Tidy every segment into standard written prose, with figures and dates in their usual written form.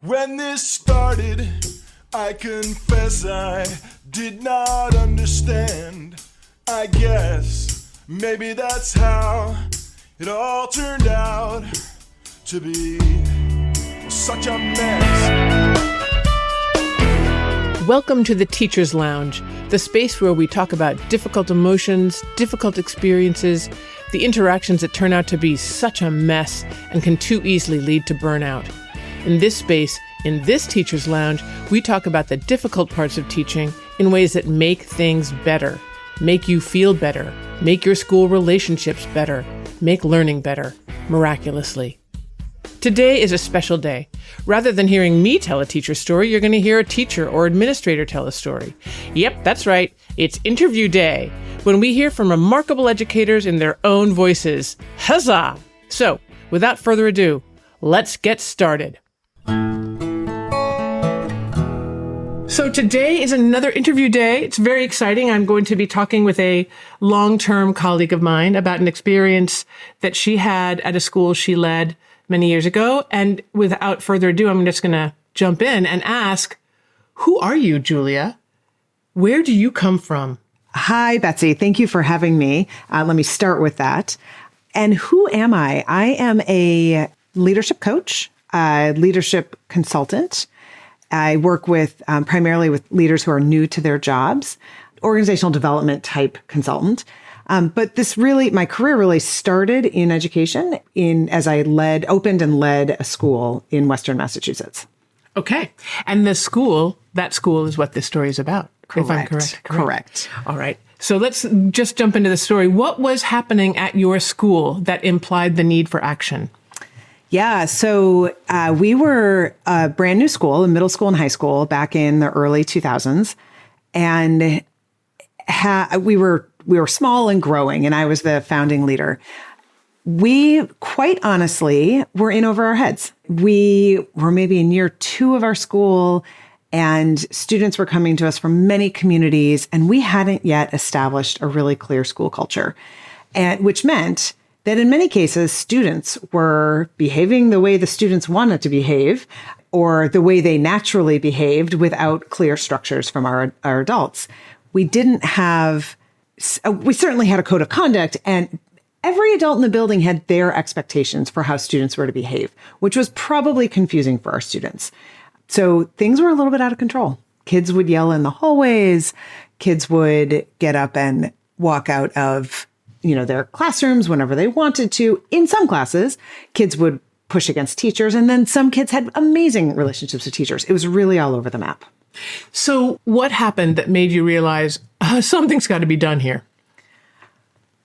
When this started, I confess I did not understand. I guess maybe that's how it all turned out to be such a mess. Welcome to the Teacher's Lounge, the space where we talk about difficult emotions, difficult experiences, the interactions that turn out to be such a mess and can too easily lead to burnout. In this space, in this Teacher's Lounge, we talk about the difficult parts of teaching in ways that make things better, make you feel better, make your school relationships better, make learning better, miraculously. Today is a special day. Rather than hearing me tell a teacher story, you're going to hear a teacher or administrator tell a story. Yep, that's right. It's interview day, when we hear from remarkable educators in their own voices. Huzzah! So, without further ado, let's get started. So today is another interview day. It's very exciting. I'm going to be talking with a long-term colleague of mine about an experience that she had at a school she led many years ago. And without further ado, I'm just going to jump in and ask, who are you, Julia? Where do you come from? Hi, Betsy. Thank you for having me. Let me start with that. And who am I? I am a leadership coach, leadership consultant. I work with primarily with leaders who are new to their jobs, organizational development type consultant. But my career really started in education as I opened and led a school in Western Massachusetts. Okay. And that school is what this story is about. Correct. If I'm correct. Correct. All right. So let's just jump into the story. What was happening at your school that implied the need for action? Yeah, so we were a brand new school, a middle school and high school back in the early 2000s. And we were small and growing, and I was the founding leader. We, quite honestly, were in over our heads. We were maybe in year 2 of our school, and students were coming to us from many communities, and we hadn't yet established a really clear school culture, which meant that in many cases, students were behaving the way the students wanted to behave, or the way they naturally behaved without clear structures from our adults. We certainly had a code of conduct, and every adult in the building had their expectations for how students were to behave, which was probably confusing for our students. So things were a little bit out of control. Kids would yell in the hallways. Kids would get up and walk out of their classrooms whenever they wanted to. In some classes, kids would push against teachers, and then some kids had amazing relationships with teachers. It was really all over the map. So what happened that made you realize something's got to be done here?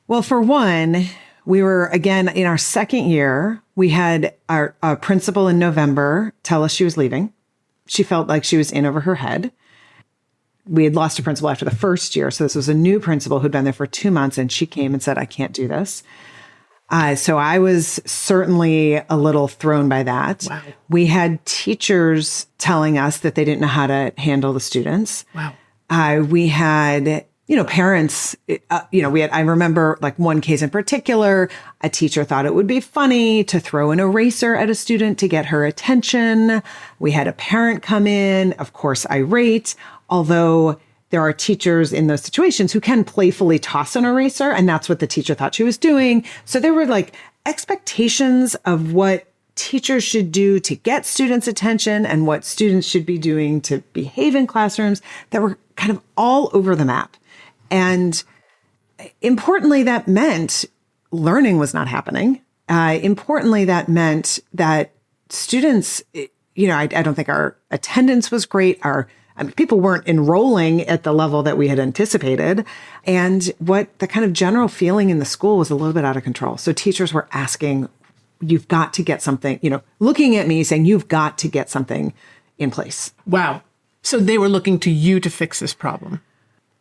Well, for one, we were, again, in our second year, we had our principal in November tell us she was leaving. She felt like she was in over her head. We had lost a principal after the first year. So this was a new principal who'd been there for 2 months, and she came and said, I can't do this. So I was certainly a little thrown by that. Wow. We had teachers telling us that they didn't know how to handle the students. Wow. We had, parents, I remember like one case in particular, a teacher thought it would be funny to throw an eraser at a student to get her attention. We had a parent come in, of course, irate, although there are teachers in those situations who can playfully toss an eraser, and that's what the teacher thought she was doing. So there were like expectations of what teachers should do to get students' attention and what students should be doing to behave in classrooms that were kind of all over the map. And importantly, that meant learning was not happening. Importantly, that meant that students, I don't think our attendance was great. People weren't enrolling at the level that we had anticipated. And what the kind of general feeling in the school was a little bit out of control. So teachers were asking, you've got to get something, looking at me saying, you've got to get something in place. Wow. So they were looking to you to fix this problem.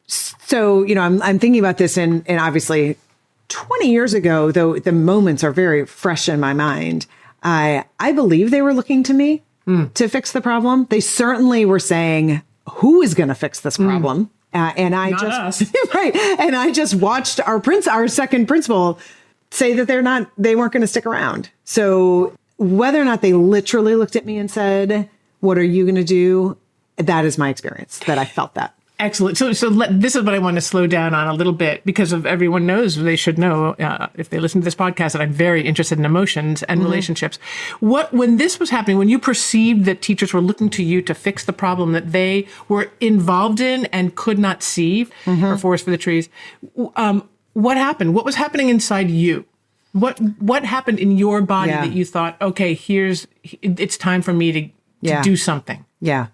So, I'm thinking about this and obviously 20 years ago, though the moments are very fresh in my mind, I believe they were looking to me to fix the problem. They certainly were saying, who is going to fix this problem? And I Not just, us. right. And I just watched our second principal say that they weren't going to stick around. So whether or not they literally looked at me and said, What are you going to do? That is my experience, that I felt that. Excellent. So this is what I want to slow down on a little bit, because of everyone knows, they should know, if they listen to this podcast, that I'm very interested in emotions and relationships. When this was happening, when you perceived that teachers were looking to you to fix the problem that they were involved in and could not see, or forest for the trees, what happened? What was happening inside you? What happened in your body that you thought, okay, it's time for me to do something? Yeah.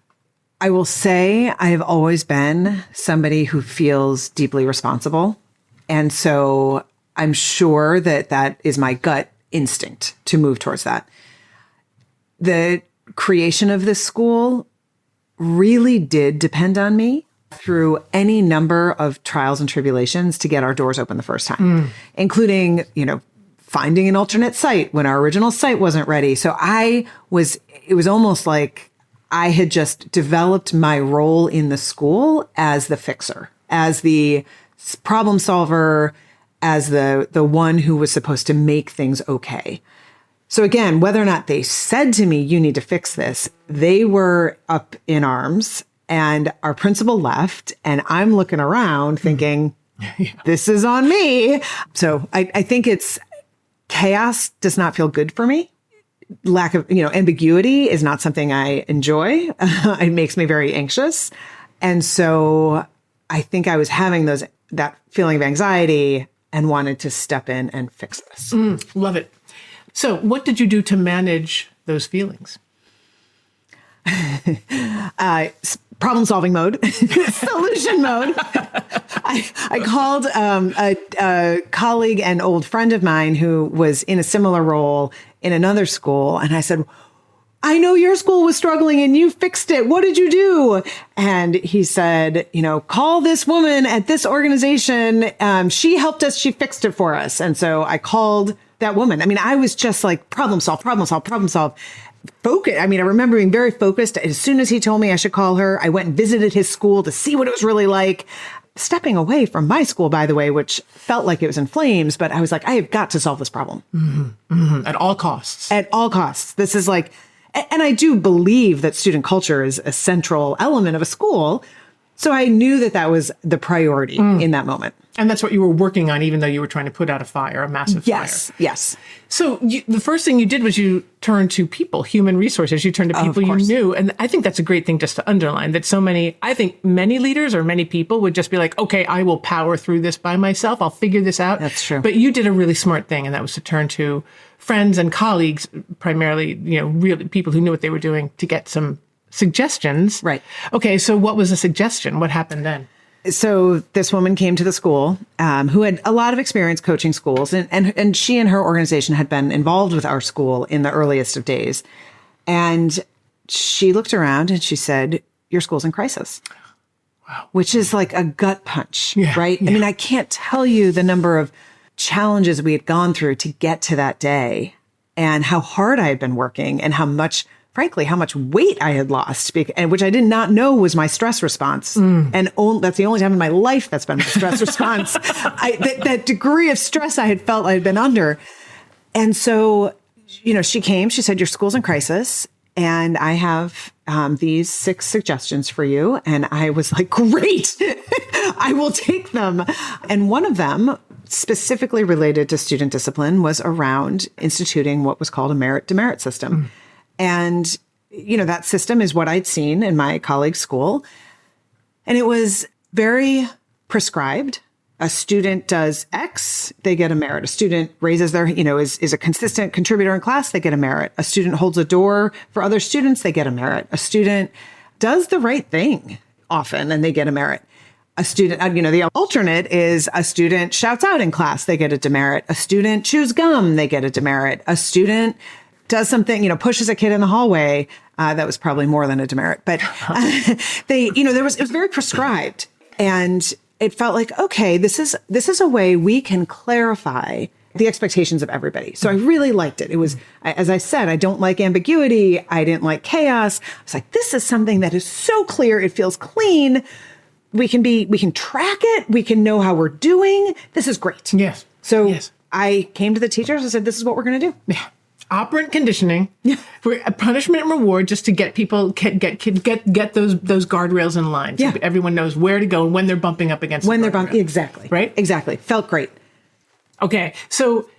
I will say I have always been somebody who feels deeply responsible. And so I'm sure that is my gut instinct to move towards that. The creation of this school really did depend on me through any number of trials and tribulations to get our doors open the first time, including, finding an alternate site when our original site wasn't ready. So it was almost like I had just developed my role in the school as the fixer, as the problem solver, as the one who was supposed to make things okay. So again, whether or not they said to me, you need to fix this, they were up in arms, and our principal left, and I'm looking around thinking, this is on me. So I think chaos does not feel good for me. Lack of, ambiguity is not something I enjoy. It makes me very anxious. And so I think I was having that feeling of anxiety and wanted to step in and fix this. Love it. So what did you do to manage those feelings? Problem solving mode, solution mode. I called a colleague and old friend of mine who was in a similar role in another school. And I said, I know your school was struggling and you fixed it. What did you do? And he said, call this woman at this organization. She helped us. She fixed it for us. And so I called that woman. I mean, I was just like, problem solve. Focus. I mean, I remember being very focused. As soon as he told me I should call her, I went and visited his school to see what it was really like. Stepping away from my school, by the way, which felt like it was in flames, but I was like, I have got to solve this problem. At all costs. At all costs. This is like, and I do believe that student culture is a central element of a school. So I knew that was the priority in that moment. And that's what you were working on, even though you were trying to put out a massive fire. Yes. So the first thing you did was you turned to people, human resources. You turned to people you knew. And I think that's a great thing just to underline, that I think many leaders or many people would just be like, okay, I will power through this by myself. I'll figure this out. That's true. But you did a really smart thing, and that was to turn to friends and colleagues, primarily, really people who knew what they were doing, to get some suggestions. Right. Okay, so what was the suggestion? What happened then? So this woman came to the school who had a lot of experience coaching schools, and she and her organization had been involved with our school in the earliest of days. And she looked around and she said, your school's in crisis. Wow. Which is like a gut punch, right? Yeah. I mean, I can't tell you the number of challenges we had gone through to get to that day, and how hard I had been working, and how much weight I had lost, and which I did not know was my stress response. And that's the only time in my life that's been my stress response. That degree of stress I had felt I had been under. And so, she came, she said, your school's in crisis, and I have these 6 suggestions for you. And I was like, great, I will take them. And one of them, specifically related to student discipline, was around instituting what was called a merit-demerit system. And, that system is what I'd seen in my colleague's school. And it was very prescribed. A student does X, they get a merit. A student raises their, is a consistent contributor in class, they get a merit. A student holds a door for other students, they get a merit. A student does the right thing often, and they get a merit. A student, the alternate is a student shouts out in class, they get a demerit. A student chews gum, they get a demerit. A student does something, pushes a kid in the hallway. That was probably more than a demerit, but it was very prescribed, and it felt like, okay, this is a way we can clarify the expectations of everybody. So I really liked it. It was, as I said, I don't like ambiguity. I didn't like chaos. I was like, this is something that is so clear. It feels clean. We can track it. We can know how we're doing. This is great. Yes. So yes. I came to the teachers and said, this is what we're going to do. Yeah. Operant conditioning, for a punishment and reward, just to get people get those guardrails in line. So everyone knows where to go and when they're bumping up against. When they're bumping, exactly. Right? Exactly. Felt great. Okay. So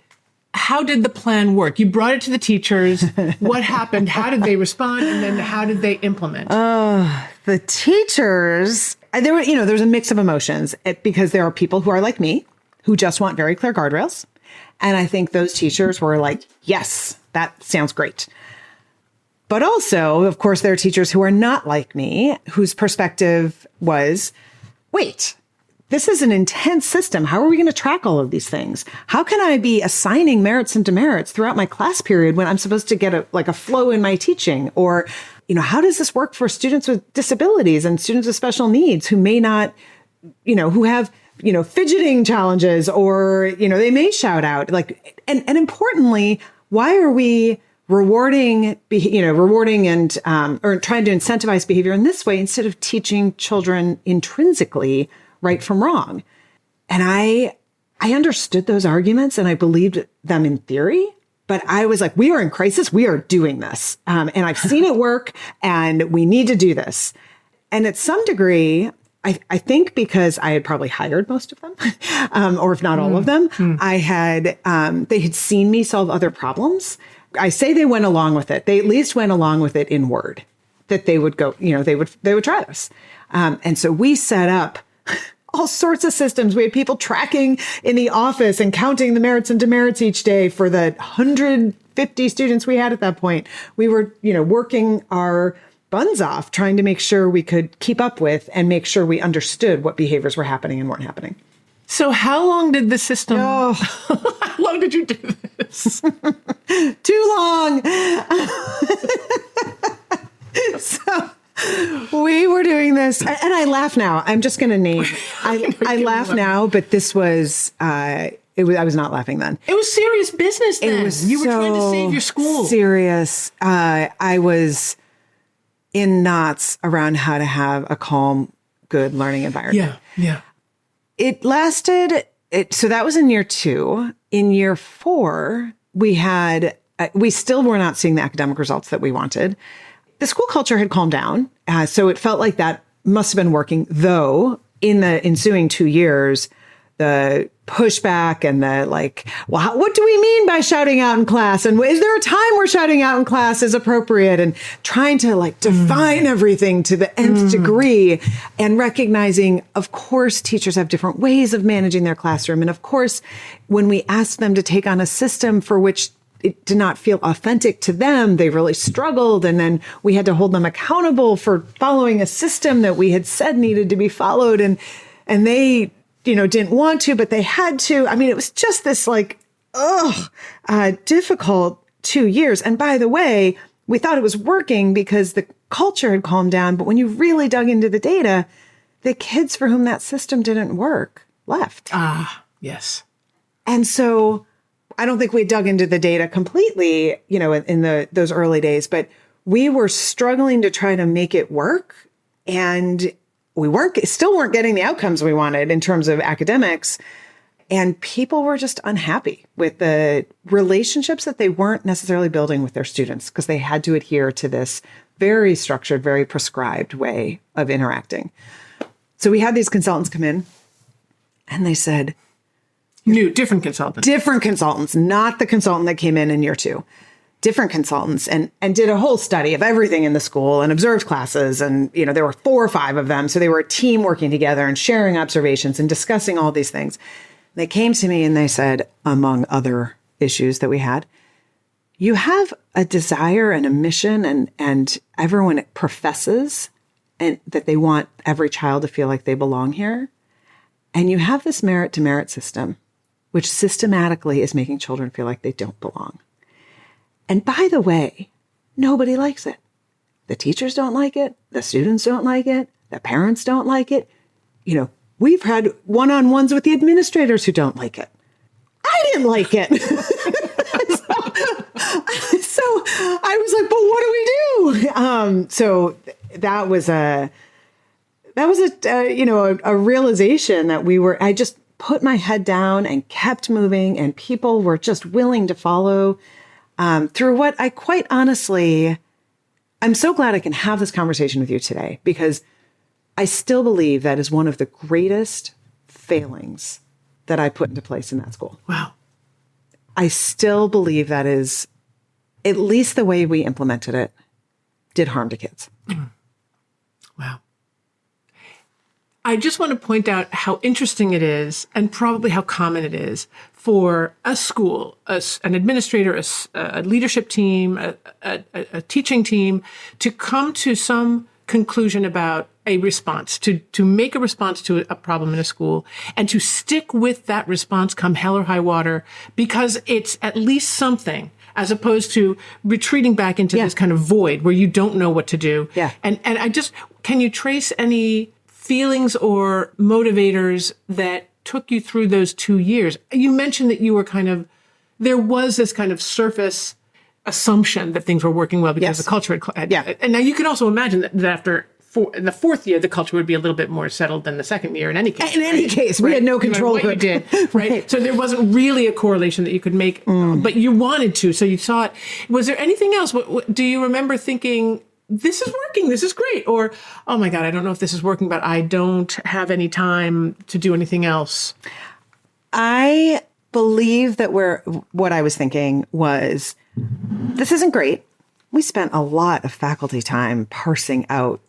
how did the plan work? You brought it to the teachers. What happened? How did they respond? And then how did they implement? The teachers, there's a mix of emotions because there are people who are like me, who just want very clear guardrails. And I think those teachers were like, yes, that sounds great. But also, of course, there are teachers who are not like me, whose perspective was, wait, this is an intense system. How are we going to track all of these things? How can I be assigning merits and demerits throughout my class period when I'm supposed to get a flow in my teaching? Or, how does this work for students with disabilities and students with special needs who may not, who have, fidgeting challenges, or, they may shout out, and importantly, why are we rewarding and, or trying to incentivize behavior in this way instead of teaching children intrinsically right from wrong? And I understood those arguments and I believed them in theory, but I was like, we are in crisis. We are doing this. And I've seen it work and we need to do this. And at some degree, I think because I had probably hired most of them, or if not all of them, they had seen me solve other problems. I say they went along with it. They at least went along with it in word, that they would go, they would try this. And so we set up all sorts of systems. We had people tracking in the office and counting the merits and demerits each day for the 150 students we had at that point. We were, working our buns off trying to make sure we could keep up with and make sure we understood what behaviors were happening and weren't happening. So how long did the system... Oh. How long did you do this? Too long. So we were doing this, and I laugh now. I'm just going to name. I laugh now, but this was. I was not laughing then. It was serious business then. You were trying to save your school. Serious. I was in knots around how to have a calm, good learning environment. Yeah. It lasted. So that was in year 2. In year 4, we still were not seeing the academic results that we wanted. The school culture had calmed down. So it felt like that must have been working, though in the ensuing 2 years, the pushback and the what do we mean by shouting out in class? And is there a time where shouting out in class is appropriate? And trying to define everything to the nth degree, and recognizing, of course, teachers have different ways of managing their classroom. And of course, when we asked them to take on a system for which it did not feel authentic to them, they really struggled. And then we had to hold them accountable for following a system that we had said needed to be followed. And they, didn't want to, but they had to. I mean, it was just this difficult 2 years. And by the way, we thought it was working because the culture had calmed down. But when you really dug into the data, the kids for whom that system didn't work left. Yes. And so I don't think we dug into the data completely, in those early days, but we were struggling to try to make it work. And we still weren't getting the outcomes we wanted in terms of academics. And people were just unhappy with the relationships that they weren't necessarily building with their students because they had to adhere to this very structured, very prescribed way of interacting. So we had these consultants come in and they said, different consultants, not the consultant that came in year 2. Different consultants, and did a whole study of everything in the school and observed classes. And, there were 4 or 5 of them. So they were a team working together and sharing observations and discussing all these things. They came to me and they said, among other issues that we had, you have a desire and a mission, and everyone professes and that they want every child to feel like they belong here. And you have this merit-demerit system, which systematically is making children feel like they don't belong. And by the way, nobody likes it. The teachers don't like it. The students don't like it. The parents don't like it. We've had one-on-ones with the administrators who don't like it. I didn't like it. So I was like, but what do we do? So that was a realization that I just put my head down and kept moving, and people were just willing to follow through what I quite honestly, I'm so glad I can have this conversation with you today, because I still believe that is one of the greatest failings that I put into place in that school. Wow. I still believe that is, at least the way we implemented it, did harm to kids. Wow. I just want to point out how interesting it is, and probably how common it is, for a school, an administrator, a leadership team, a teaching team, to come to some conclusion about a response, to make a response to a problem in a school, and to stick with that response come hell or high water, because it's at least something, as opposed to retreating back into this kind of void where you don't know what to do. Yeah. And can you trace any feelings or motivators that took you through those 2 years? You mentioned that you were there was this kind of surface assumption that things were working well because the culture had, and now you can also imagine that after in the fourth year, the culture would be a little bit more settled than the second year in any case. In any case, we had no control over what you did, right? So there wasn't really a correlation that you could make, but you wanted to, so you saw it. Was there anything else? Do you remember thinking, this is working, this is great? Or, oh my God, I don't know if this is working, but I don't have any time to do anything else? I believe that what I was thinking was, this isn't great. We spent a lot of faculty time parsing out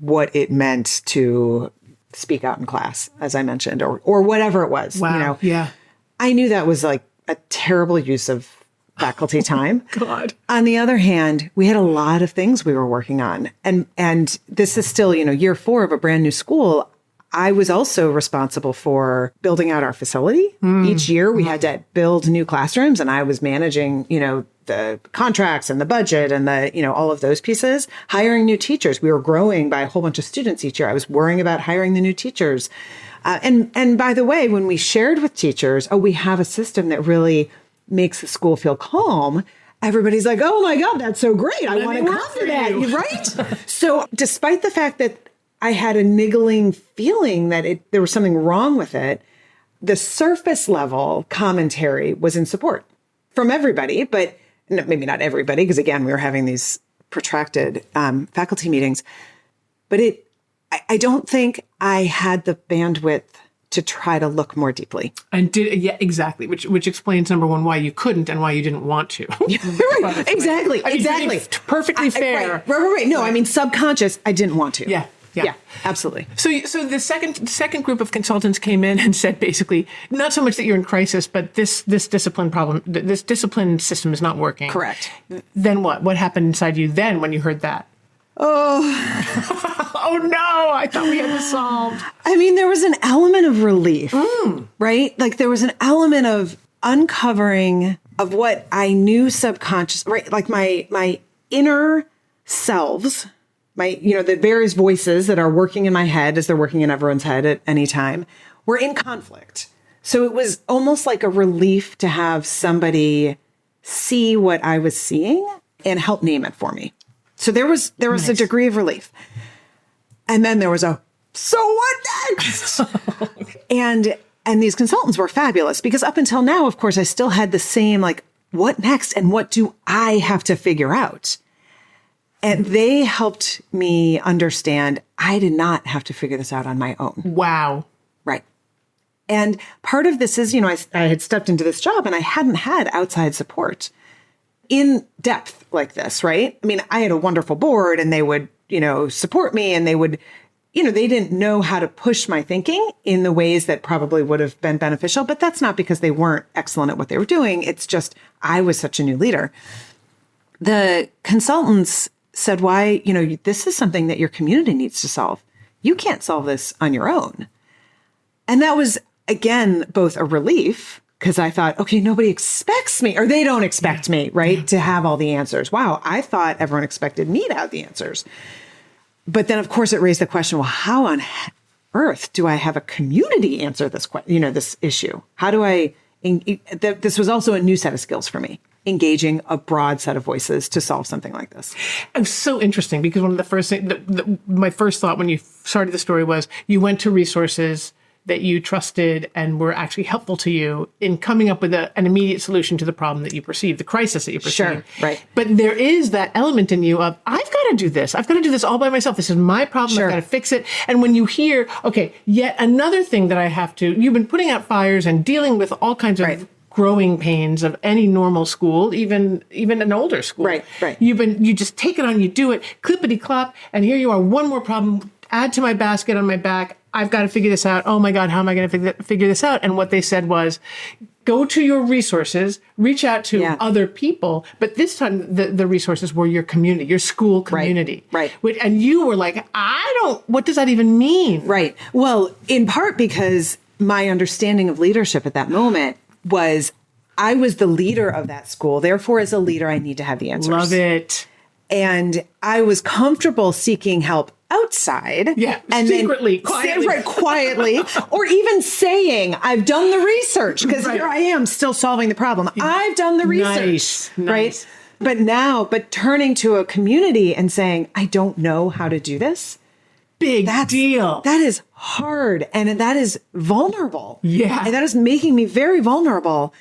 what it meant to speak out in class, as I mentioned, or whatever it was. Wow. Yeah. I knew that was like a terrible use of faculty time. God. On the other hand, we had a lot of things we were working on. And this is still, year 4 of a brand new school. I was also responsible for building out our facility. Each year we had to build new classrooms, and I was managing, the contracts and the budget and all of those pieces. Hiring new teachers. We were growing by a whole bunch of students each year. I was worrying about hiring the new teachers. And by the way, when we shared with teachers, we have a system that really makes the school feel calm, everybody's like, oh my God, that's so great. I want to come to that. Right? So despite the fact that I had a niggling feeling that there was something wrong with it, the surface level commentary was in support from everybody, but maybe not everybody, because again, we were having these protracted faculty meetings. But I don't think I had the bandwidth to try to look more deeply. And exactly. Which explains, number one, why you couldn't and why you didn't want to. Right. Exactly. Exactly. Perfectly fair. Right. No, I mean, subconscious, I didn't want to. Yeah. Absolutely. So the second group of consultants came in and said, basically, not so much that you're in crisis, but this discipline problem, this discipline system is not working. Correct. Then what? What happened inside you then when you heard that? Oh, oh no, I thought we had this solved. I mean, there was an element of relief, right? Like there was an element of uncovering of what I knew subconscious, right? Like my inner selves, the various voices that are working in my head as they're working in everyone's head at any time were in conflict. So it was almost like a relief to have somebody see what I was seeing and help name it for me. So there was nice. A degree of relief. And then there was so what next? And these consultants were fabulous, because up until now, of course, I still had the same, what next? And what do I have to figure out? And they helped me understand I did not have to figure this out on my own. Wow. Right. And part of this is, I had stepped into this job and I hadn't had outside support in depth like this, right? I mean, I had a wonderful board and they would, support me, and they would, they didn't know how to push my thinking in the ways that probably would have been beneficial, but that's not because they weren't excellent at what they were doing. It's just, I was such a new leader. The consultants said, why, this is something that your community needs to solve. You can't solve this on your own. And that was, again, both a relief, because I thought, okay, nobody expects me, or they don't expect me, right, to have all the answers. Wow, I thought everyone expected me to have the answers. But then, of course, it raised the question, well, how on earth do I have a community answer this this issue? How do I, this was also a new set of skills for me, engaging a broad set of voices to solve something like this. It was so interesting, because one of the first things, my first thought when you started the story was you went to resources, that you trusted and were actually helpful to you in coming up with an immediate solution to the problem that you perceived, the crisis that you perceived. Sure, right. But there is that element in you of, I've got to do this. I've got to do this all by myself. This is my problem. Sure. I've got to fix it. And when you hear, okay, yet another thing that I have to, you've been putting out fires and dealing with all kinds of Right. growing pains of any normal school, even an older school. Right. You just take it on, you do it, clippity clop, and here you are, one more problem, add to my basket on my back. I've got to figure this out. Oh my God, how am I going to figure this out? And what they said was, go to your resources, reach out to other people. But this time, the resources were your community, your school community. Right. And you were like, what does that even mean? Right. Well, in part because my understanding of leadership at that moment was I was the leader of that school. Therefore, as a leader, I need to have the answers. Love it. And I was comfortable seeking help outside. Yeah, and secretly, then, quietly, or even saying, I've done the research, because here I am still solving the problem. I've done the research, right? But turning to a community and saying, I don't know how to do this. Big deal. That is hard. And that is vulnerable. Yeah. And that is making me very vulnerable,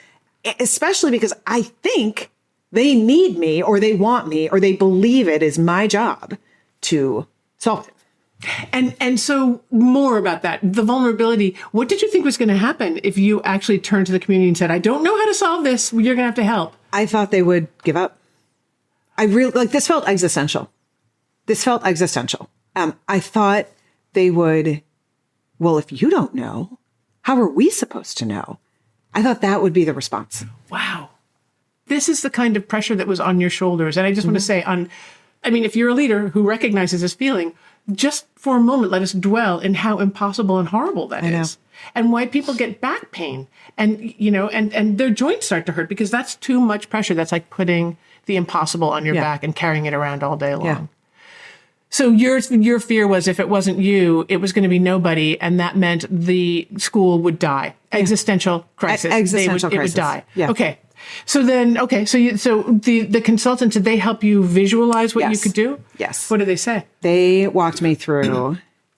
especially because I think they need me or they want me or they believe it is my job to solve it. And so more about that, the vulnerability. What did you think was going to happen if you actually turned to the community and said, I don't know how to solve this. You're going to have to help. I thought they would give up. This felt existential. I thought they would, well, if you don't know, how are we supposed to know? I thought that would be the response. Wow. This is the kind of pressure that was on your shoulders. And I just want to say if you're a leader who recognizes this feeling, just for a moment, let us dwell in how impossible and horrible that is. And why people get back pain and, and their joints start to hurt because that's too much pressure. That's like putting the impossible on your back and carrying it around all day long. Yeah. So your fear was if it wasn't you, it was going to be nobody. And that meant the school would die. Existential crisis. Crisis. It would die. Yeah. Okay. So the consultants, did they help you visualize what you could do? Yes. What did they say? They walked me through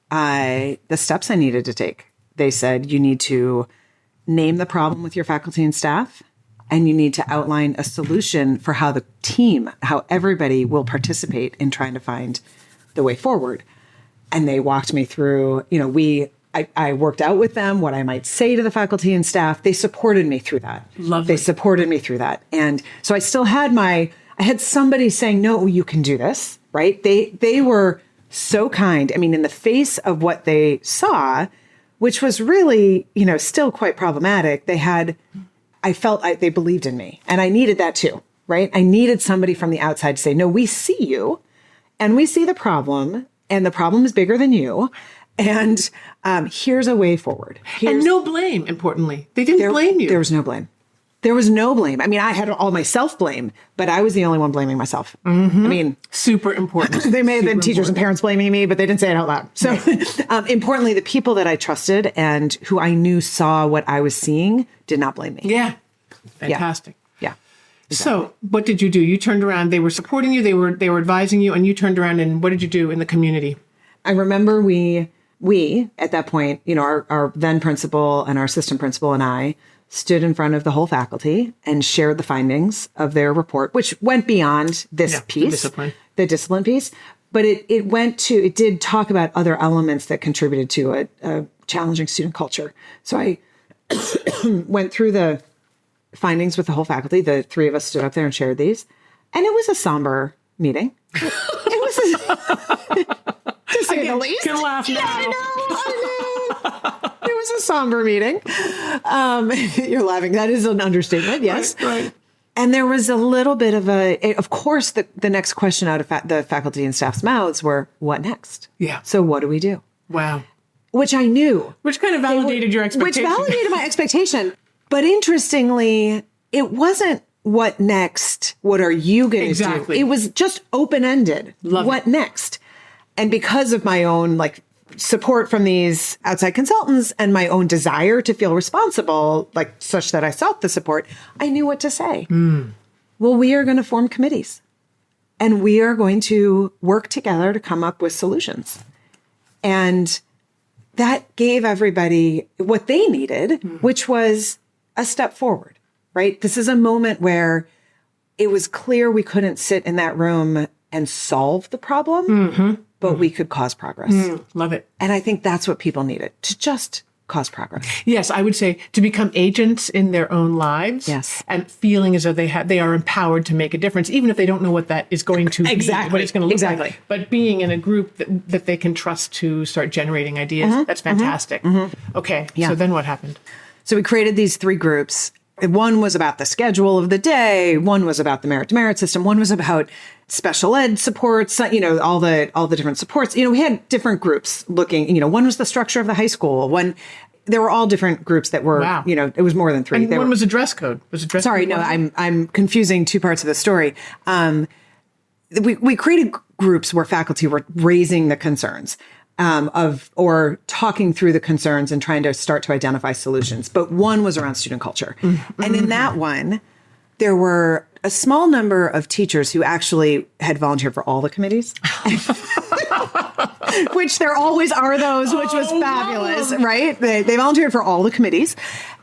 the steps I needed to take. They said, you need to name the problem with your faculty and staff, and you need to outline a solution for how the team, how everybody will participate in trying to find the way forward. And they walked me through, I worked out with them what I might say to the faculty and staff. They supported me through that. Lovely. They supported me through that. And so I still had I had somebody saying, no, you can do this, right? They were so kind. I mean, in the face of what they saw, which was really, still quite problematic, I felt they believed in me. And I needed that too, right? I needed somebody from the outside to say, no, we see you and we see the problem and the problem is bigger than you. And here's a way forward. And no blame, importantly. They didn't blame you. There was no blame. There was no blame. I mean, I had all my self-blame, but I was the only one blaming myself. Mm-hmm. I mean, super important. They may have been teachers and parents blaming me, but they didn't say it out loud. So importantly, the people that I trusted and who I knew saw what I was seeing did not blame me. Yeah. Fantastic. Yeah. Exactly. So what did you do? You turned around. They were supporting you. They were advising you, and you turned around. And what did you do in the community? I remember we at that point, our then principal and our assistant principal and I stood in front of the whole faculty and shared the findings of their report, which went beyond this piece, the discipline piece. But it did talk about other elements that contributed to a challenging student culture. So I went through the findings with the whole faculty. The three of us stood up there and shared these. And it was a somber meeting. It was to say the least. Can laugh now. Yeah, I know. It was a somber meeting. You're laughing. That is an understatement. Yes. Right. And there was a little bit of of course, the next question out of the faculty and staff's mouths were, what next? Yeah. So what do we do? Wow. Which I knew. Which kind of validated your expectation. Which validated my expectation. But interestingly, it wasn't what next? What are you going to do? It was just open-ended. What next? And because of my own support from these outside consultants and my own desire to feel responsible, such that I sought the support, I knew what to say. Well, we are going to form committees and we are going to work together to come up with solutions. And that gave everybody what they needed, which was a step forward, right? This is a moment where it was clear we couldn't sit in that room and solve the problem, but we could cause progress. Love it. And I think that's what people needed, to just cause progress. Yes, I would say to become agents in their own lives. Yes. And feeling as though they are empowered to make a difference, even if they don't know what that is going to be, what it's going to look like. But being in a group that they can trust to start generating ideas, that's fantastic. Okay, so then what happened? So we created these 3 groups. One was about the schedule of the day. One was about the merit-demerit system. One was about special ed supports, all the different supports. We had different groups looking, one was the structure of the high school. There were all different groups that were, it was more than 3. And one was a dress code. Sorry, no, I'm confusing 2 parts of the story. We created groups where faculty were raising the concerns. Or talking through the concerns and trying to start to identify solutions. But one was around student culture. And in that one, there were a small number of teachers who actually had volunteered for all the committees, which there always are those, which was fabulous, right? They volunteered for all the committees.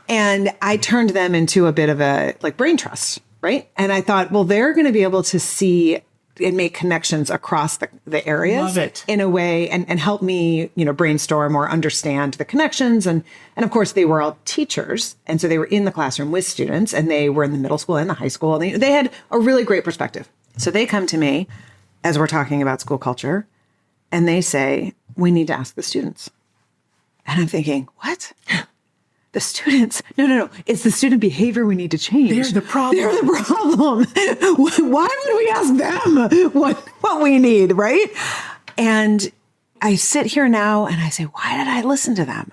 And I turned them into a bit of a brain trust, right? And I thought, well, they're going to be able to see and make connections across the areas in a way and help me, brainstorm or understand the connections. And of course, they were all teachers. And so they were in the classroom with students, and they were in the middle school and the high school. And they had a really great perspective. So they come to me as we're talking about school culture, and they say, we need to ask the students. And I'm thinking, what? The students? No. It's the student behavior we need to change. They're the problem. Why would we ask them what we need, right? And I sit here now and I say, why did I listen to them?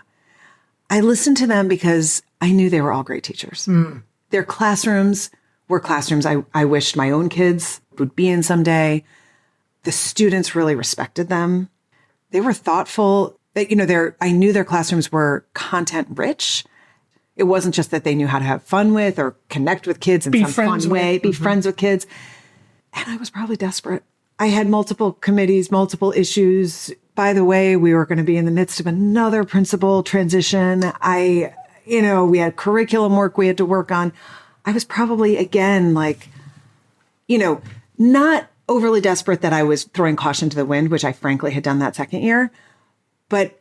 I listened to them because I knew they were all great teachers. Their classrooms were classrooms I wished my own kids would be in someday. The students really respected them. They were thoughtful. I knew their classrooms were content rich. It wasn't just that they knew how to have fun with or connect with kids in some fun way, be friends with kids. And I was probably desperate. I had multiple committees, multiple issues. By the way, we were going to be in the midst of another principal transition. We had curriculum work we had to work on. I was probably, again, not overly desperate that I was throwing caution to the wind, which I frankly had done that second year. But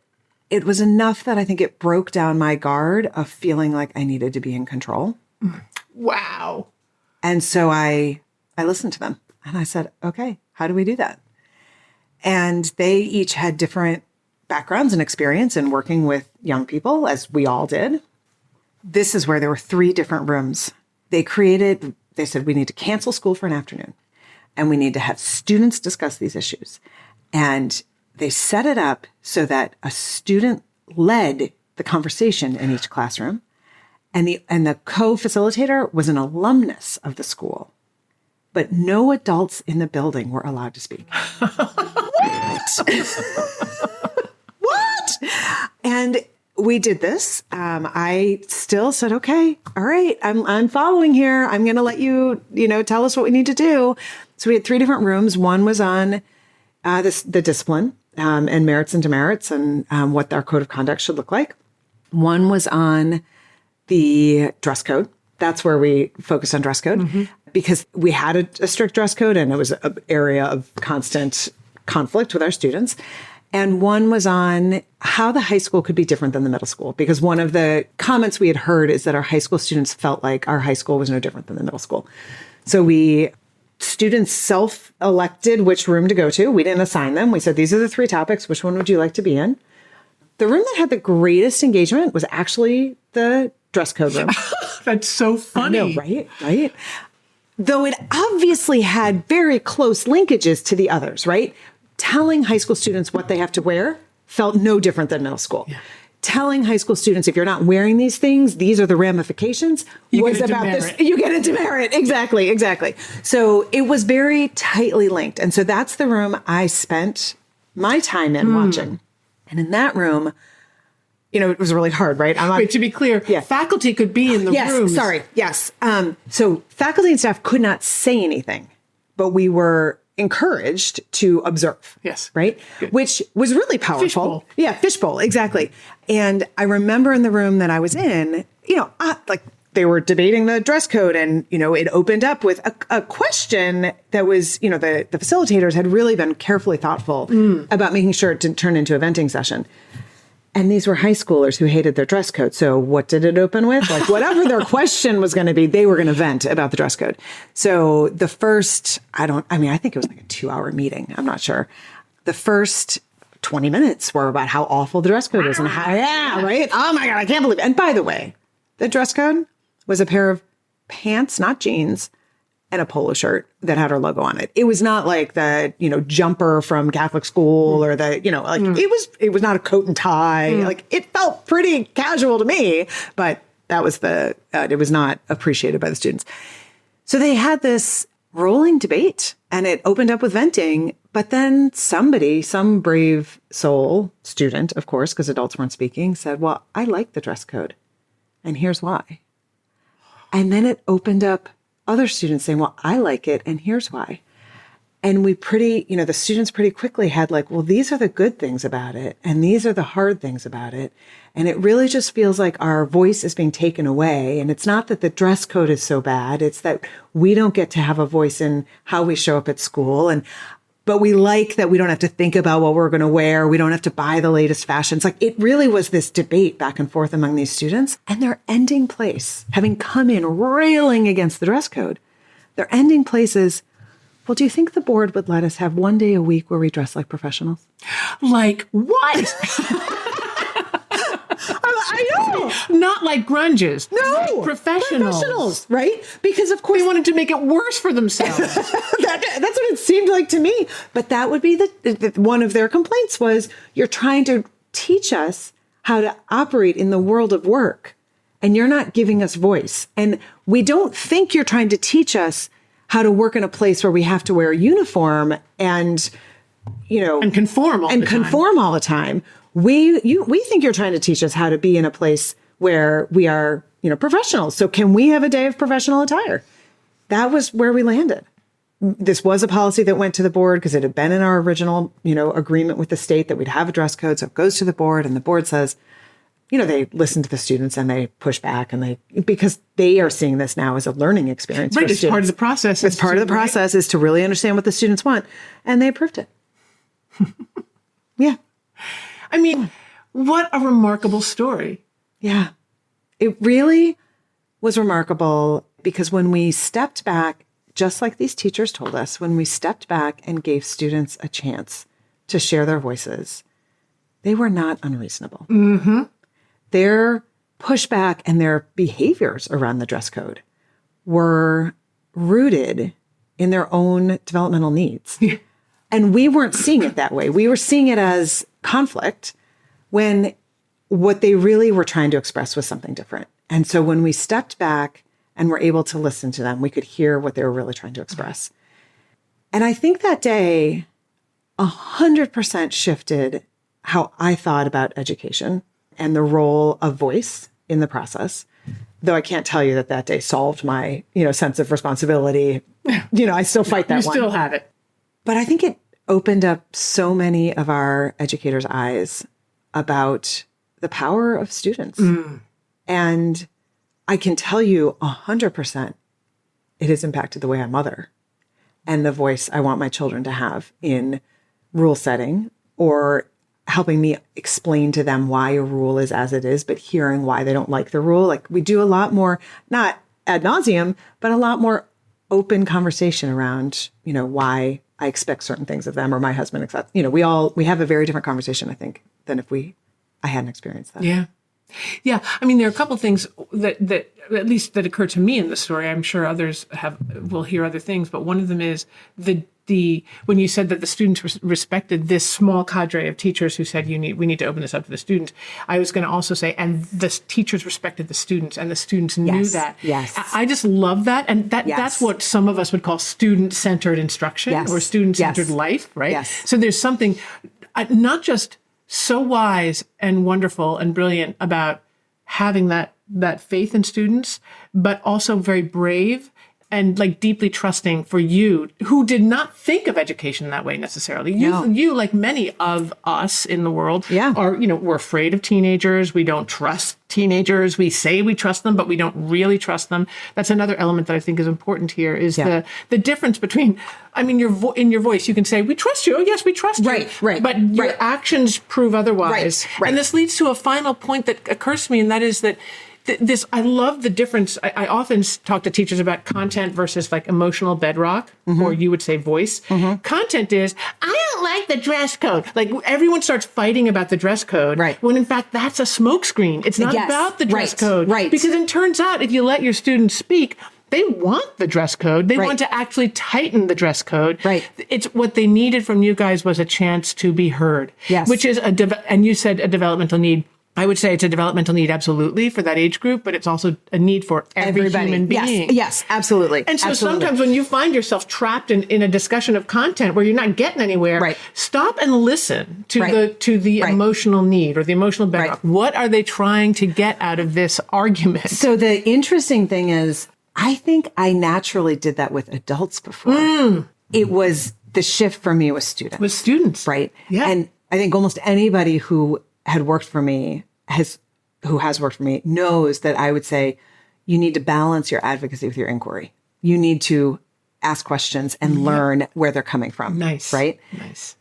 it was enough that I think it broke down my guard of feeling like I needed to be in control. Wow. And so I listened to them and I said, okay, how do we do that? And they each had different backgrounds and experience in working with young people, as we all did. This is where there were 3 different rooms. They said, we need to cancel school for an afternoon and we need to have students discuss these issues. And they set it up so that a student led the conversation in each classroom, and the co-facilitator was an alumnus of the school, but no adults in the building were allowed to speak. What? And we did this. I still said, okay, all right, I'm following here. I'm going to let you, tell us what we need to do. So we had 3 different rooms. One was on the discipline. And merits and demerits and what our code of conduct should look like. One was on the dress code. That's where we focused on dress code because we had a strict dress code and it was an area of constant conflict with our students. And one was on how the high school could be different than the middle school, because one of the comments we had heard is that our high school students felt like our high school was no different than the middle school. So students self-elected which room to go to. We didn't assign them. We said, these are the 3 topics. Which one would you like to be in? The room that had the greatest engagement was actually the dress code room. That's so funny. I know, right? Though it obviously had very close linkages to the others, right? Telling high school students what they have to wear felt no different than middle school. Yeah. Telling high school students, if you're not wearing these things, these are the ramifications. You get a demerit. Exactly. So it was very tightly linked. And so that's the room I spent my time in watching. And in that room, it was really hard, right? Wait, to be clear, faculty could be in the rooms. Yes. So faculty and staff could not say anything, but we were encouraged to observe. Yes. Right. Good. Which was really powerful. Fishbowl. Yeah. Fishbowl. Exactly. And I remember in the room that I was in, like they were debating the dress code, and, it opened up with a question that was, the facilitators had really been carefully thoughtful about making sure it didn't turn into a venting session. And these were high schoolers who hated their dress code. So what did it open with? Like whatever their question was going to be, they were going to vent about the dress code. So the first, I think it was like a 2-hour meeting. I'm not sure. The first 20 minutes were about how awful the dress code is and how, right? Oh my God, I can't believe it. And by the way, the dress code was a pair of pants, not jeans, and a polo shirt that had our logo on it. It was not like the, jumper from Catholic school or the, it was not a coat and tie. Like it felt pretty casual to me, but that was it was not appreciated by the students. So they had this rolling debate and it opened up with venting, but then some brave soul, student, of course, because adults weren't speaking, said, well, I like the dress code and here's why. And then it opened up other students saying, well, I like it, and here's why. And the students pretty quickly had like, well, these are the good things about it, and these are the hard things about it. And it really just feels like our voice is being taken away. And it's not that the dress code is so bad. It's that we don't get to have a voice in how we show up at school. But we like that we don't have to think about what we're going to wear. We don't have to buy the latest fashions. Like it really was this debate back and forth among these students. And their ending place, having come in railing against the dress code, their ending place is, well, do you think the board would let us have one day a week where we dress like professionals? Like what? I know. Not like grunges. No. Like professionals. Right? Because of course they wanted to make it worse for themselves. That's what it seemed like to me. But that would be one of their complaints was you're trying to teach us how to operate in the world of work and you're not giving us voice. And we don't think you're trying to teach us how to work in a place where we have to wear a uniform and, and conform all the time. We think you're trying to teach us how to be in a place where we are, professionals. So can we have a day of professional attire? That was where we landed. This was a policy that went to the board because it had been in our original, agreement with the state that we'd have a dress code. So it goes to the board and the board says, they listen to the students and they push back because they are seeing this now as a learning experience. Right. It's part of the process. It's part of the process is to really understand what the students want. And they approved it. Yeah. I mean, what a remarkable story. Yeah. It really was remarkable because when we stepped back, just like these teachers told us, when we stepped back and gave students a chance to share their voices, they were not unreasonable. Mm-hmm. Their pushback and their behaviors around the dress code were rooted in their own developmental needs. And we weren't seeing it that way. We were seeing it as conflict when what they really were trying to express was something different. And so when we stepped back and were able to listen to them, we could hear what they were really trying to express. And I think that day 100% shifted how I thought about education and the role of voice in the process. Though I can't tell you that day solved my, sense of responsibility. I still fight that one. You still have it. But I think it opened up so many of our educators' eyes about the power of students. And I can tell you 100% it has impacted the way I mother and the voice I want my children to have in rule setting or helping me explain to them why a rule is as it is, but hearing why they don't like the rule. Like we do a lot more, not ad nauseum, but a lot more open conversation around, why I expect certain things of them or my husband accepts. We have a very different conversation, I think, than if I hadn't experienced that. Yeah. Yeah. I mean, there are a couple of things that at least that occur to me in the story. I'm sure others will hear other things, but one of them is when you said that the students respected this small cadre of teachers who said we need to open this up to the students. I was going to also say, and the teachers respected the students, and the students knew that. Yes. I just love that, and that's what some of us would call student-centered instruction or student-centered life, right? Yes. So there's something not just so wise and wonderful and brilliant about having that faith in students, but also very brave and like deeply trusting for you, who did not think of education that way necessarily. You, like many of us in the world, are, we're afraid of teenagers. We don't trust teenagers. We say we trust them, but we don't really trust them. That's another element that I think is important here is the difference between, in your voice, you can say, we trust you. Oh, yes, we trust you. Right. But your actions prove otherwise. Right. And this leads to a final point that occurs to me, and that is that I love the difference. I often talk to teachers about content versus like emotional bedrock, or you would say voice. Content is, I don't like the dress code. Like everyone starts fighting about the dress code. Right. When in fact, that's a smokescreen. It's not about the dress code. Right. Because it turns out if you let your students speak, they want the dress code. They want to actually tighten the dress code. Right. It's what they needed from you guys was a chance to be heard. Yes. Which is and you said a developmental need. I would say it's a developmental need, absolutely, for that age group, but it's also a need for every human being. Yes, absolutely. And so sometimes when you find yourself trapped in a discussion of content where you're not getting anywhere, stop and listen to the emotional need or the emotional bedrock. What are they trying to get out of this argument? So the interesting thing is, I think I naturally did that with adults before. It was the shift for me with students. With students. Right. Yeah. And I think almost anybody who had worked for me who has worked for me knows that I would say you need to balance your advocacy with your inquiry. You need to ask questions and learn where they're coming from. Nice. Right? Nice.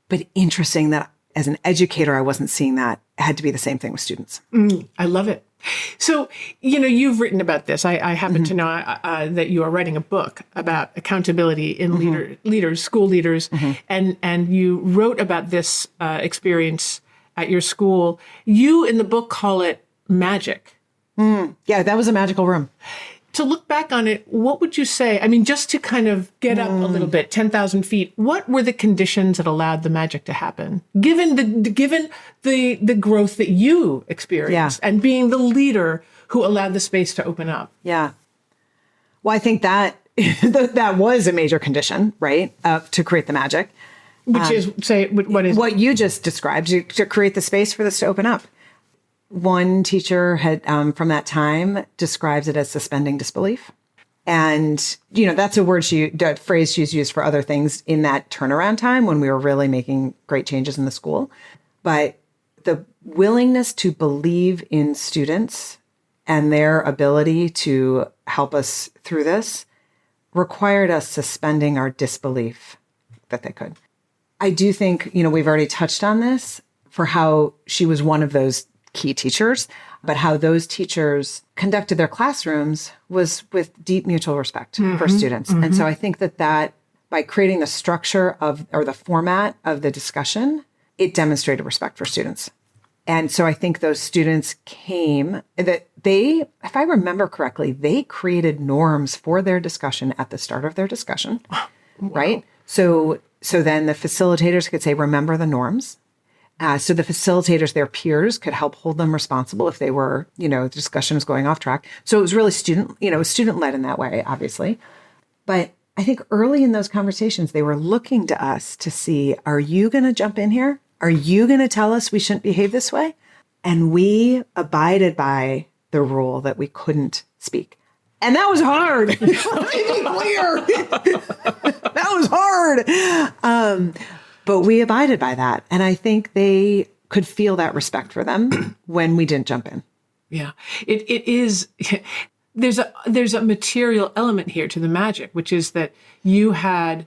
But interesting that as an educator, I wasn't seeing that. It had to be the same thing with students. I love it. So, you've written about this. I happen to know that you are writing a book about accountability in leaders, school leaders, and you wrote about this experience at your school. You in the book call it magic. Yeah, that was a magical room. To look back on it, what would you say? Just to kind of get up a little bit, 10,000 feet, what were the conditions that allowed the magic to happen? Given the growth that you experienced and being the leader who allowed the space to open up. Yeah. Well, I think that that was a major condition, right? To create the magic. Which is, what is what you just described, to create the space for this to open up. One teacher had, from that time, describes it as suspending disbelief. And, that's a phrase she's used for other things in that turnaround time when we were really making great changes in the school. But the willingness to believe in students and their ability to help us through this required us suspending our disbelief that they could. I do think, we've already touched on this for how she was one of those key teachers, but how those teachers conducted their classrooms was with deep mutual respect for students. And so I think that by creating the structure or the format of the discussion, it demonstrated respect for students. And so I think those students if I remember correctly, they created norms for their discussion at the start of their discussion, right? So then the facilitators could say, remember the norms. So the facilitators, their peers, could help hold them responsible if they were, the discussion was going off track. So it was really student-led in that way, obviously. But I think early in those conversations, they were looking to us to see, are you going to jump in here? Are you going to tell us we shouldn't behave this way? And we abided by the rule that we couldn't speak. And that was hard. Let me be clear. That was hard. But we abided by that. And I think they could feel that respect for them when we didn't jump in. Yeah, it is. There's a material element here to the magic, which is that you had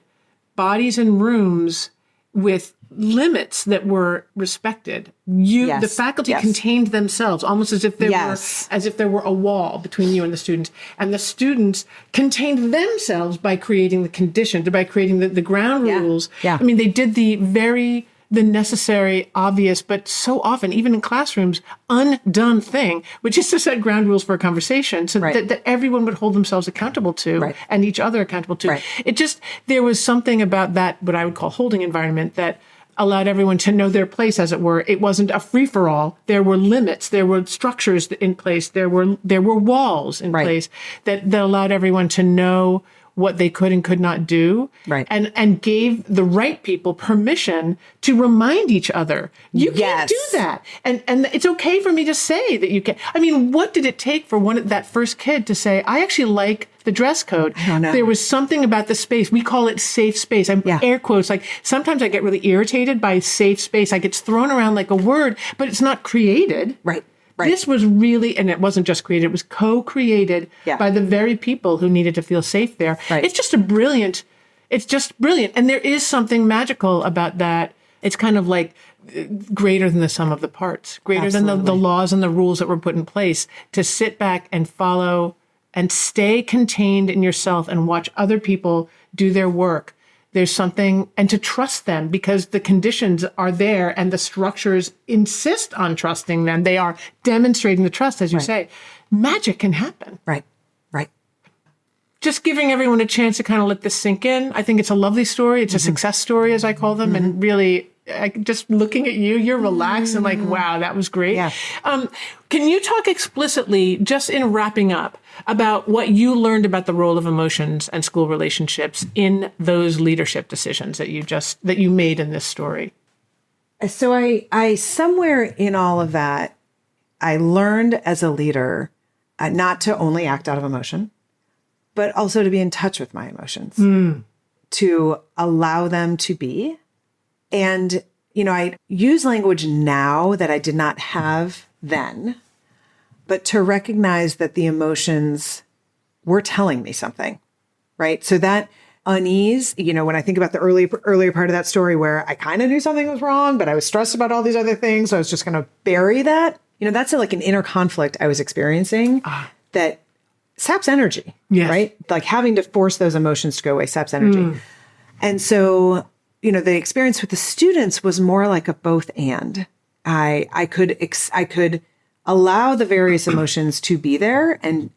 bodies and rooms with limits that were respected. The faculty contained themselves almost as if there were a wall between you and the students, and the students contained themselves by creating the conditions, by creating the ground rules. Yeah. They did the necessary, obvious, but so often, even in classrooms, undone thing, which is to set ground rules for a conversation so that everyone would hold themselves accountable to and each other accountable to. There was something about that, what I would call holding environment, that allowed everyone to know their place, as it were. It wasn't a free-for-all. There were limits. There were structures in place. There were walls in place that allowed everyone to know what they could and could not do. Right. And gave the right people permission to remind each other, you can't do that. And it's okay for me to say that you can. I mean, what did it take for that first kid to say, I actually like the dress code? I don't know. There was something about the space. We call it safe space. I'm air quotes. Like sometimes I get really irritated by safe space. Like it's thrown around like a word, but it's not created. Right. This was really, and it wasn't just created, it was co-created by the very people who needed to feel safe there. Right. It's just brilliant. And there is something magical about that. It's kind of like greater than the sum of the parts, greater than the laws and the rules that were put in place, to sit back and follow and stay contained in yourself and watch other people do their work. There's something, and to trust them because the conditions are there and the structures insist on trusting them. They are demonstrating the trust, as you say. Magic can happen. Right. Just giving everyone a chance to kind of let this sink in. I think it's a lovely story. It's a success story, as I call them. And really, just looking at you, you're relaxed and like, wow, that was great. Yeah. Can you talk explicitly, just in wrapping up, about what you learned about the role of emotions and school relationships in those leadership decisions that you made in this story? So I somewhere in all of that, I learned as a leader not to only act out of emotion, but also to be in touch with my emotions, to allow them to be. And, I use language now that I did not have then, but to recognize that the emotions were telling me something, right? So that unease, when I think about the earlier part of that story where I kind of knew something was wrong, but I was stressed about all these other things. So I was just going to bury that. That's like an inner conflict I was experiencing that saps energy, right? Like having to force those emotions to go away saps energy. And so, the experience with the students was more like a both and. I could allow the various emotions to be there and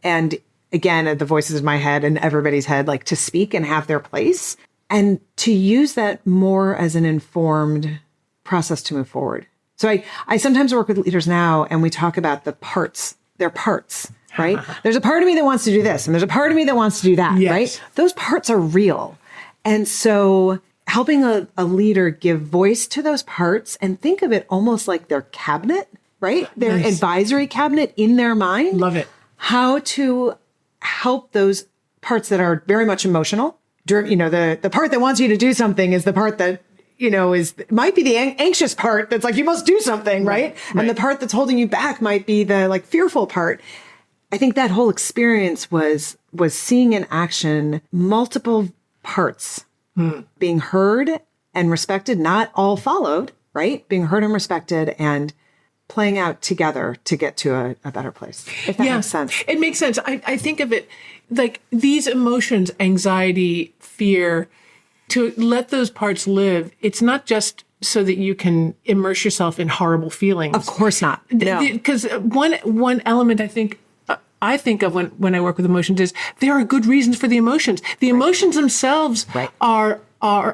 again, the voices in my head and everybody's head, like to speak and have their place and to use that more as an informed process to move forward. So I sometimes work with leaders now and we talk about their parts, right? There's a part of me that wants to do this and there's a part of me that wants to do that, right? Those parts are real. And so helping a leader give voice to those parts and think of it almost like their cabinet, right? Their advisory cabinet in their mind. Love it. How to help those parts that are very much emotional. The part that wants you to do something is the part that, might be the anxious part that's like, you must do something, right? And the part that's holding you back might be the like fearful part. I think that whole experience was seeing in action multiple parts being heard and respected, not all followed, right? Being heard and respected and playing out together to get to a better place. If that makes sense. It makes sense. I think of it like these emotions, anxiety, fear, to let those parts live. It's not just so that you can immerse yourself in horrible feelings. Of course not. No. Because one element I think of when I work with emotions is there are good reasons for the emotions. The emotions themselves are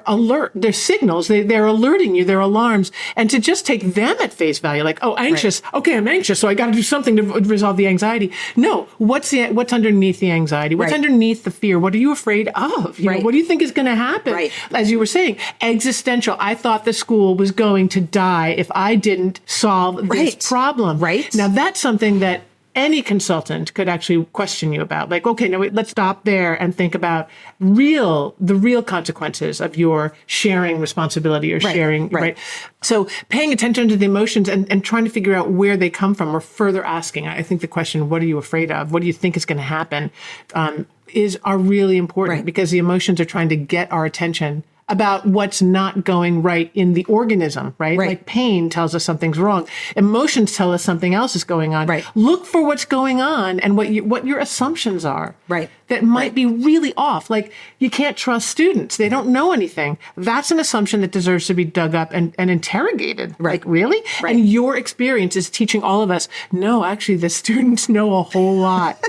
alert. They're signals. They're alerting you. They're alarms. And to just take them at face value, like, oh, anxious. Okay, I'm anxious, so I got to do something to resolve the anxiety. No, what's underneath the anxiety? What's underneath the fear? What are you afraid of? What do you think is going to happen? As you were saying, existential. I thought the school was going to die if I didn't solve this problem. Now, that's something that any consultant could actually question you about. Like, okay, now let's stop there and think about the real consequences of your sharing responsibility or sharing, right? So paying attention to the emotions and trying to figure out where they come from or further asking. I think the question, what are you afraid of? What do you think is going to happen? Are really important because the emotions are trying to get our attention about what's not going right in the organism, right? Like pain tells us something's wrong. Emotions tell us something else is going on. Look for what's going on and what your assumptions are. That might be really off. Like you can't trust students. They don't know anything. That's an assumption that deserves to be dug up and interrogated. Like, really? And your experience is teaching all of us, no, actually the students know a whole lot.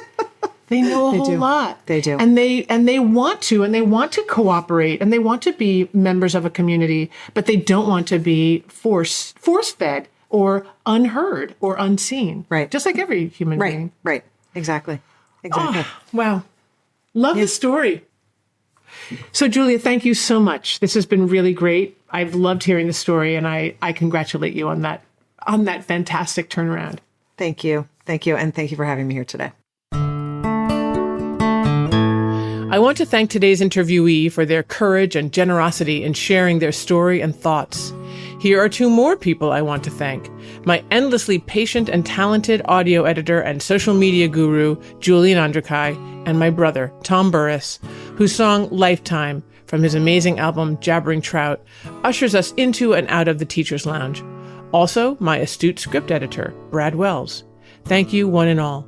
They know a whole lot. They do. And they want to cooperate and they want to be members of a community, but they don't want to be force-fed or unheard or unseen. Just like every human being. Exactly. Oh, wow. Love the story. So, Julia, thank you so much. This has been really great. I've loved hearing the story, and I congratulate you on that fantastic turnaround. Thank you. Thank you. And thank you for having me here today. I want to thank today's interviewee for their courage and generosity in sharing their story and thoughts. Here are two more people I want to thank. My endlessly patient and talented audio editor and social media guru, Julian Andrekai, and my brother, Tom Burris, whose song Lifetime, from his amazing album Jabbering Trout, ushers us into and out of the Teacher's Lounge. Also, my astute script editor, Brad Wells. Thank you, one and all.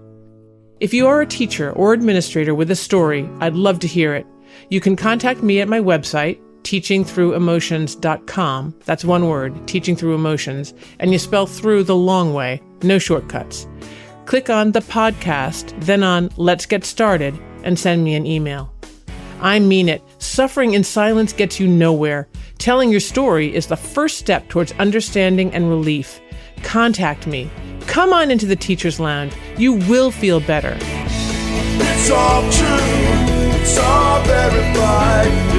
If you are a teacher or administrator with a story, I'd love to hear it. You can contact me at my website, teachingthroughemotions.com. That's one word, Teaching Through Emotions, and you spell through the long way, no shortcuts. Click on the podcast, then on Let's Get Started, and send me an email. I mean it. Suffering in silence gets you nowhere. Telling your story is the first step towards understanding and relief. Contact me. Come on into the Teacher's Lounge. You will feel better. It's all true. It's all verified.